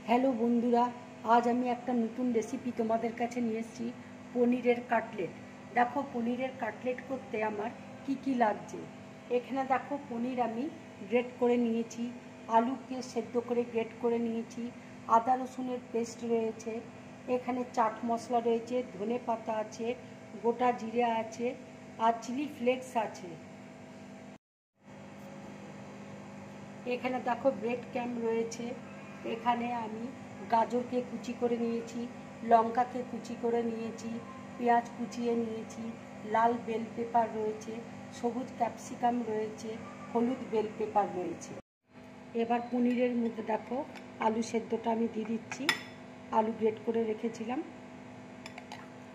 Hello বন্ধুরা, আজ আমি একটা নতুন রেসিপি তোমাদের কাছে নিয়ে এসেছি, পনিরের কাটলেট। দেখো পনিরের কাটলেট করতে আমার কি কি লাগছে। এখানে দেখো পনির আমি গ্রেট করে নিয়েছি, আলুকে সেদ্ধ করে গ্রেট করে নিয়েছি, আদা রসুনের পেস্ট রয়েছে, এখানে চাট মশলা রয়েছে, ধনে পাতা আছে, গোটা জিরে আছে আর চিলি ফ্লেক্স আছে। এখানে দেখো ব্রেড ক্যাম্প রয়েছে, এখানে আমি গাজরকে কুচি করে নিয়েছি, লঙ্কাকে কুচি করে নিয়েছি, পেঁয়াজ কুচিয়ে নিয়েছি, লাল বেল পেপার রয়েছে, সবুজ ক্যাপসিকাম রয়েছে, হলুদ বেল পেপার রয়েছে। এবার পনিরের মধ্যে দেখো আলু সেদ্ধটা আমি দিয়ে দিচ্ছি, আলু গ্রেট করে রেখেছিলাম,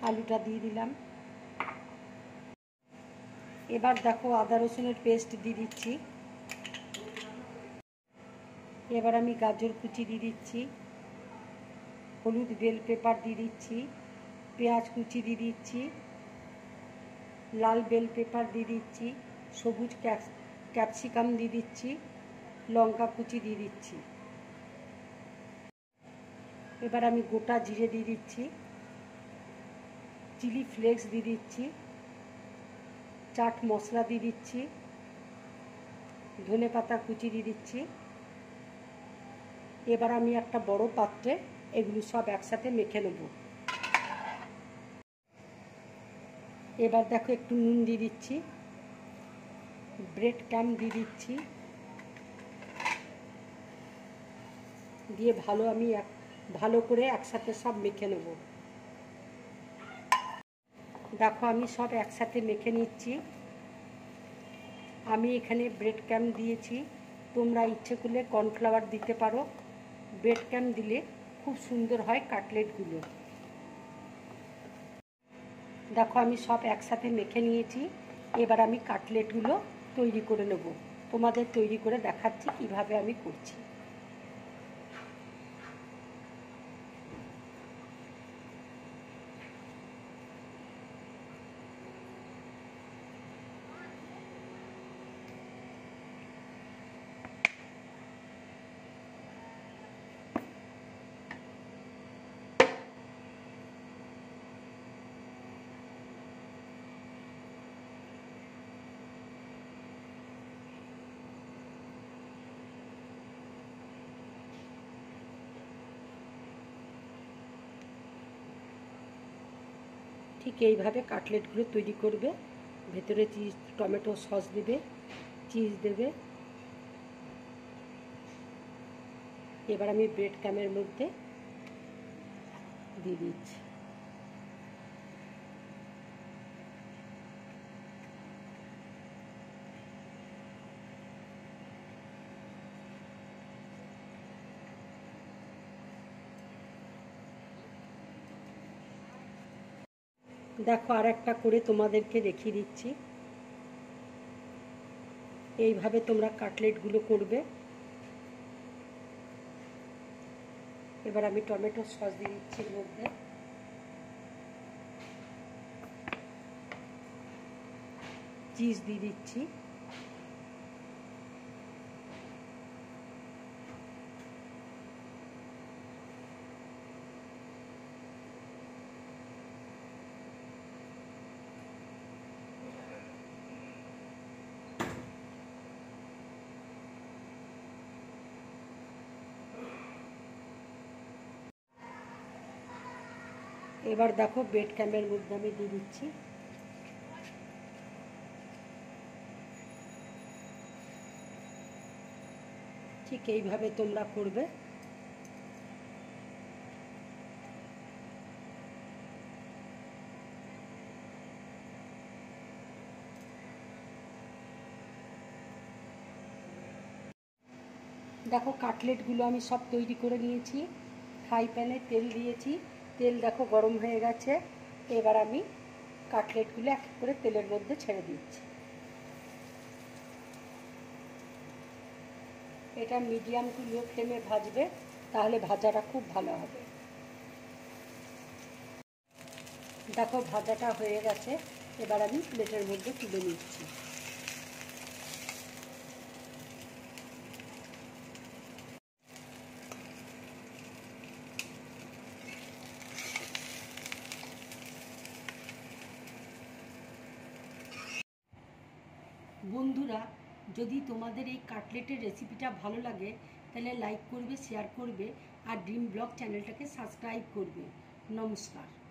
আলুটা দিয়ে দিলাম। এবার দেখো আদা রসুনের পেস্ট দিয়ে দিচ্ছি। এবার আমি গাজর কুচি দিয়ে দিচ্ছি, হলুদ বেল পেপার দিয়ে দিচ্ছি, পেঁয়াজ কুচি দিয়ে দিচ্ছি, লাল বেল পেপার দিয়ে দিচ্ছি, সবুজ ক্যাপসিকাম দিয়ে দিচ্ছি, লঙ্কা কুচি দিয়ে দিচ্ছি। এবার আমি গোটা জিরে দিয়ে দিচ্ছি, চিলি ফ্লেক্স দিয়ে দিচ্ছি, চাট মশলা দিয়ে দিচ্ছি, ধনে পাতা কুচি দিয়ে দিচ্ছি। এবার আমি একটা বড় পাত্রে এগুলো সব একসাথে মেখে নেব। এবার দেখো একটু নুন দিয়ে দিচ্ছি, ব্রেড ক্যাম্প দিয়ে দিচ্ছি, দিয়ে ভালো করে একসাথে সব মেখে নেব। দেখো আমি সব একসাথে মেখে নিচ্ছি। আমি এখানে ব্রেড ক্যাম্প দিয়েছি, তোমরা ইচ্ছে করলে কর্নফ্লাওয়ার দিতে পারো। ব্রেড ক্যাম্প দিলে খুব সুন্দর হয় কাটলেটগুলো। দেখো আমি সব একসাথে মেখে নিয়েছি, এবার আমি কাটলেটগুলো তৈরি করে নেব। তোমাদের তৈরি করে দেখাচ্ছি কিভাবে আমি করছি। ঠিক এইভাবে কাটলেটগুলো তৈরি করবে। ভেতরে চিজ, টমেটো সস দেবে, চিজ দেবে। এবার আমি ব্রেড ক্যামের মধ্যে দিয়ে দিচ্ছি। দেখো আর একটা করে তোমাদেরকে দেখিয়ে দিচ্ছি। এইভাবে তোমরা কাটলেটগুলো করবে। এবার আমি টমেটো সস দিয়ে দিচ্ছি এর মধ্যে, চিজ দিয়ে দিচ্ছি। এবার দেখো ব্রেড ক্যাম্পের মধ্যে আমি দিয়ে দিচ্ছি। ঠিক এইভাবে তোমরা করবে। দেখো কাটলেটগুলো আমি সব তৈরি করে নিয়েছি। ফ্রাই প্যানে তেল দিয়েছি, তেল দেখো গরম হয়ে গেছে। এবার আমি কাটলেটগুলো এক করে তেলের মধ্যে ছেড়ে দিচ্ছি। এটা মিডিয়াম টু লো ফ্লেমে ভাজবে, তাহলে ভাজাটা খুব ভালো হবে। দেখো ভাজাটা হয়ে গেছে, এবার আমি প্লেটের মধ্যে তুলে নিচ্ছি। বন্ধুরা, যদি তোমাদের এই কাটলেটের রেসিপিটা ভালো লাগে তাহলে লাইক করবে, শেয়ার করবে আর ড্রিম ব্লগ চ্যানেলটাকে সাবস্ক্রাইব করবে। নমস্কার।